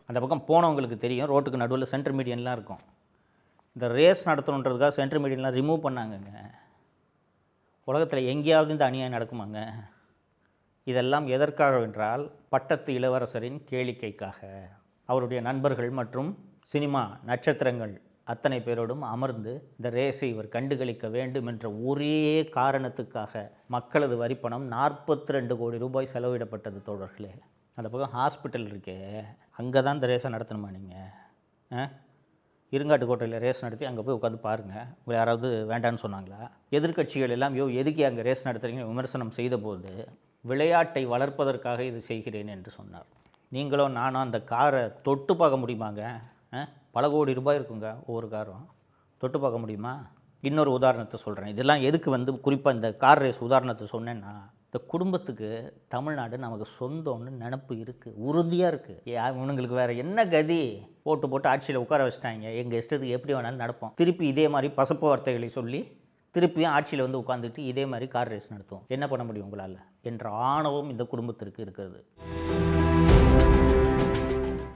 அந்த பக்கம் போனவங்களுக்கு தெரியும், ரோட்டுக்கு நடுவில் சென்டர் மீடியன்லாம் இருக்கும். இந்த ரேஸ் நடத்தணுன்றதுக்காக சென்டர் மீடியன்லாம் ரிமூவ் பண்ணாங்கங்க. உலகத்தில் எங்கேயாவது இந்த அநியாயம் நடக்குமாங்க? இதெல்லாம் எதற்காக என்றால், பட்டத்து இளவரசரின் கேளிக்கைக்காக. அவருடைய நண்பர்கள் மற்றும் சினிமா நட்சத்திரங்கள் அத்தனை பேரோடும் அமர்ந்து இந்த ரேஸை இவர் கண்டுகளிக்க வேண்டும் என்ற ஒரே காரணத்துக்காக மக்களது வரிப்பணம் 42 கோடி ரூபாய் செலவிடப்பட்டது தோழர்களே. அந்த பக்கம் ஹாஸ்பிட்டல் இருக்கே, அங்கே தான் இந்த ரேஸை நடத்தணுமா நீங்கள்? இருங்காட்டுக்கோட்டையில் ரேஸ் நடத்தி அங்கே போய் உட்காந்து பாருங்கள். உங்களை யாராவது வேண்டான்னு சொன்னாங்களா? எதிர்க்கட்சிகள் எல்லாம் எதுக்கே அங்கே ரேஸ் நடத்துகிறீங்கன்னு விமர்சனம் செய்தபோது, விளையாட்டை வளர்ப்பதற்காக இது செய்கிறேன் என்று சொன்னார். நீங்களும் நானும் அந்த காரை தொட்டு பார்க்க முடியுமாங்க? பல கோடி ரூபாய் இருக்குங்க ஒவ்வொரு காரும். தொட்டு பார்க்க முடியுமா? இன்னொரு உதாரணத்தை சொல்கிறேன். இதெல்லாம் எதுக்கு குறிப்பாக இந்த கார் ரேஸ் உதாரணத்தை சொன்னேன்னா, இந்த குடும்பத்துக்கு தமிழ்நாடு நமக்கு சொந்தம்னு நினப்பு இருக்குது, உறுதியாக இருக்குது. இவனுங்களுக்கு வேறு என்ன கதி? போட்டு ஆட்சியில் உட்கார வச்சிட்டாங்க, எங்கள் இஷ்டத்துக்கு எப்படி வேணாலும் நடப்போம். திருப்பி இதே மாதிரி பசப்பு வார்த்தைகளை சொல்லி திருப்பியும் ஆட்சியில் உட்காந்துட்டு இதே மாதிரி கார் ரேஸ் நடத்துவோம். என்ன பண்ண முடியும் உங்களால் என்ற ஆணவம் இந்த குடும்பத்திற்கு இருக்கிறது.